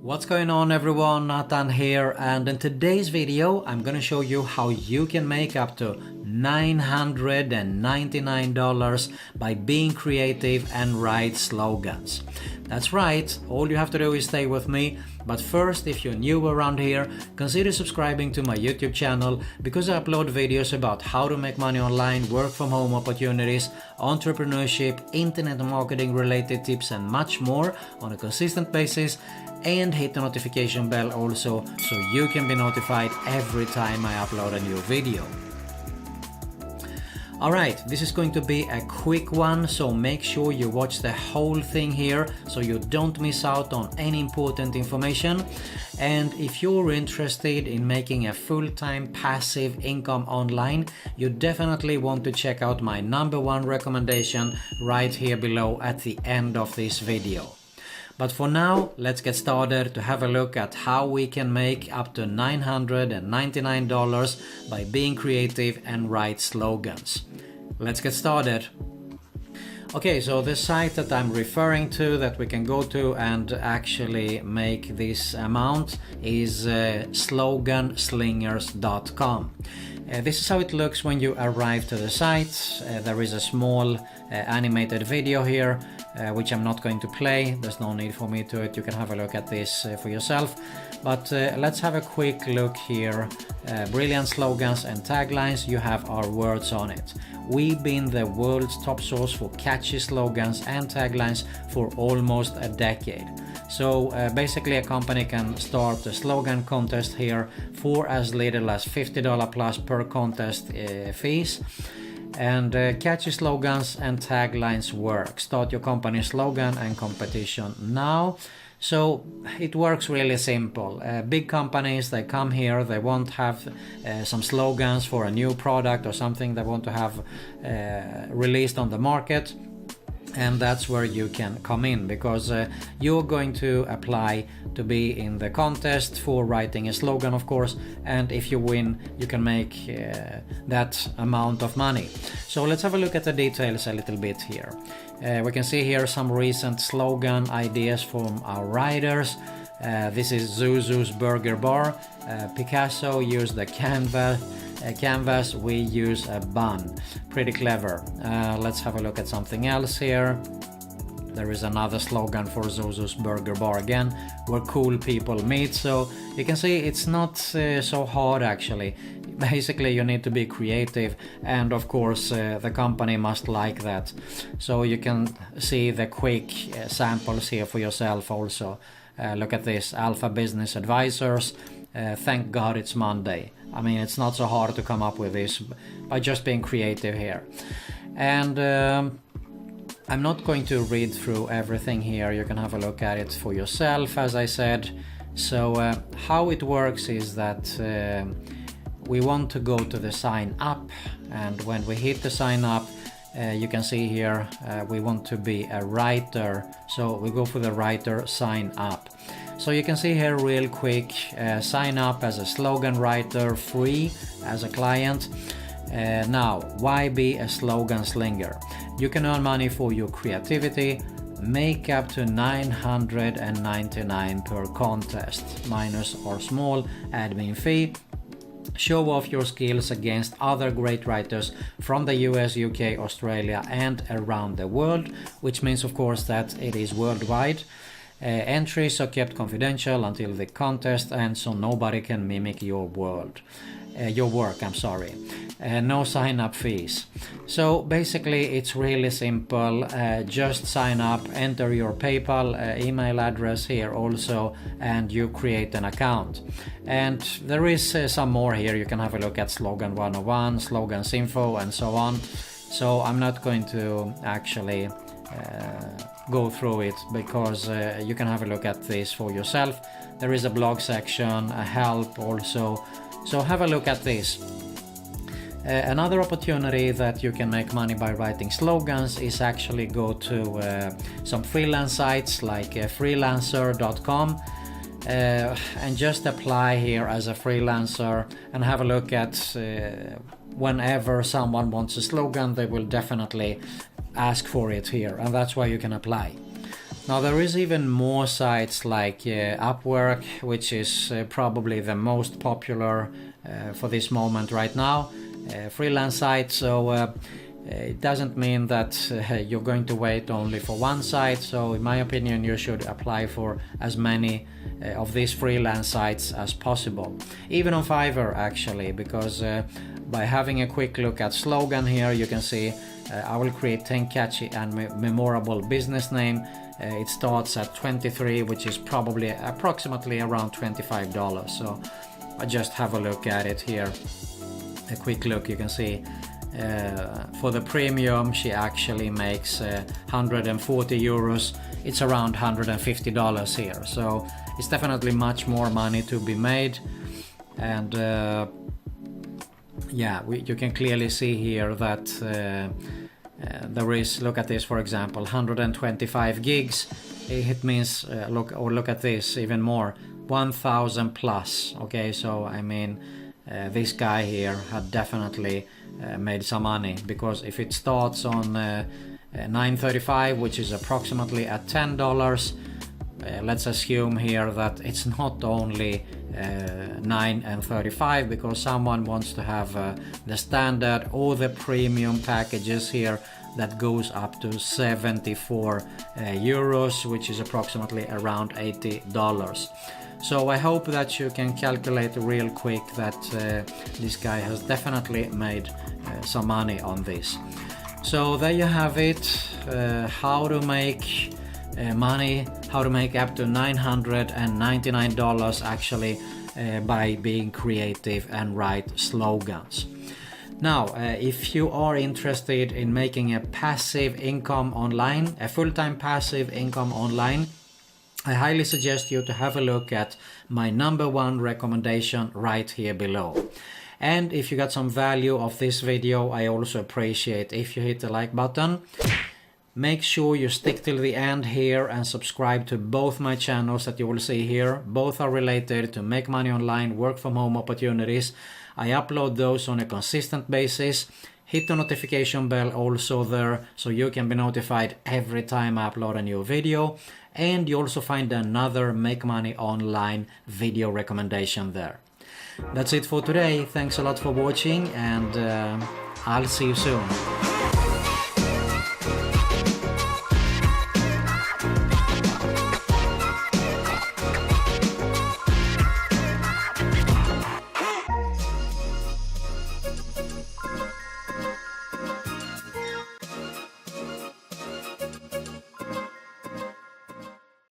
What's going on everyone, Nathan here, and in today's video I'm gonna show you how you can make up to $999 by being creative and write slogans. That's right, all you have to do is stay with me, but first, if you're new around here, consider subscribing to my YouTube channel because I upload videos about how to make money online, work from home opportunities, entrepreneurship, internet marketing related tips and much more on a consistent basis. And hit the notification bell also so you can be notified every time I upload a new video. Alright, this is going to be a quick one, so make sure you watch the whole thing here so you don't miss out on any important information. And if you're interested in making a full-time passive income online, you definitely want to check out my #1 recommendation right here below at the end of this video. But for now, let's get started to have a look at how we can make up to $999 by being creative and write slogans. Let's get started. Okay, so the site that I'm referring to that we can go to and actually make this amount is sloganslingers.com. This is how it looks when you arrive to the site. There is a small animated video here, which I'm not going to play. There's no need for me to it. You can have a look at this for yourself. But let's have a quick look here. Brilliant slogans and taglines. You have our words on it. We've been the world's top source for catchy slogans and taglines for almost a decade. So basically a company can start a slogan contest here for as little as $50 plus per contest fees. And catchy slogans and taglines work. Start your company slogan and competition now. So it works really simple. Big companies, they come here, they want to have some slogans for a new product or something they want to have released on the market. And that's where you can come in, because you're going to apply to be in the contest for writing a slogan, of course, and if you win you can make that amount of money. So let's have a look at the details a little bit here. We can see here some recent slogan ideas from our writers. This is Zuzu's Burger Bar. Picasso used the canvas, we use a bun. Pretty clever. Let's have a look at something else here. There is another slogan for Zuzu's Burger Bar again, where cool people meet. So you can see it's not so hard actually. Basically you need to be creative, and of course the company must like that. So you can see the quick samples here for yourself also. Look at this, Alpha Business Advisors. Thank God it's Monday. I mean, it's not so hard to come up with this by just being creative here. And I'm not going to read through everything here. You can have a look at it for yourself, as I said. So how it works is that we want to go to the sign up, and when we hit the sign up, you can see here we want to be a writer, so we go for the writer sign up. So you can see here real quick, sign up as a slogan writer, free as a client. Now, why be a slogan slinger? You can earn money for your creativity, make up to $999 per contest, minus or small admin fee. Show off your skills against other great writers from the US, UK, Australia and around the world, which means of course that it is worldwide. Entries are kept confidential until the contest ends, so nobody can mimic your work. No sign-up fees. So basically it's really simple. Just sign up, enter your PayPal email address here also, and you create an account. And there is some more here. You can have a look at Slogan 101, Slogans info and so on. So I'm not going to actually go through it, because you can have a look at this for yourself. There is a blog section, a help also, so have a look at this. Another opportunity that you can make money by writing slogans is actually go to some freelance sites like freelancer.com and just apply here as a freelancer and have a look at whenever someone wants a slogan, they will definitely ask for it here, and that's why you can apply. Now there is even more sites like Upwork, which is probably the most popular for this moment right now, freelance site. So it doesn't mean that you're going to wait only for one site. So in my opinion, you should apply for as many of these freelance sites as possible, even on Fiverr actually, because by having a quick look at Slogan here, you can see I will create 10 catchy and memorable business name. It starts at 23, which is probably approximately around $25. So I just have a look at it here. A quick look, you can see for the premium she actually makes 140 euros. It's around $150 here. So it's definitely much more money to be made. And you can clearly see here that there is, look at this for example, 125 gigs. It means look at this, even more, 1000 plus. Okay, so I mean this guy here had definitely made some money, because if it starts on 935, which is approximately at $10, let's assume here that it's not only 9.35, because someone wants to have the standard or the premium packages here that goes up to 74 euros, which is approximately around $80. So I hope that you can calculate real quick that this guy has definitely made some money on this. So there you have it, how to make money, how to make up to $999 actually by being creative and write slogans. Now, if you are interested in making a passive income online, a full-time passive income online, I highly suggest you to have a look at my #1 recommendation right here below. And if you got some value of this video, I also appreciate if you hit the like button. Make sure you stick till the end here and subscribe to both my channels that you will see here. Both are related to make money online, work from home opportunities. I upload those on a consistent basis. Hit the notification bell also there, so you can be notified every time I upload a new video. And you also find another Make Money Online video recommendation there. That's it for today. Thanks a lot for watching, and I'll see you soon.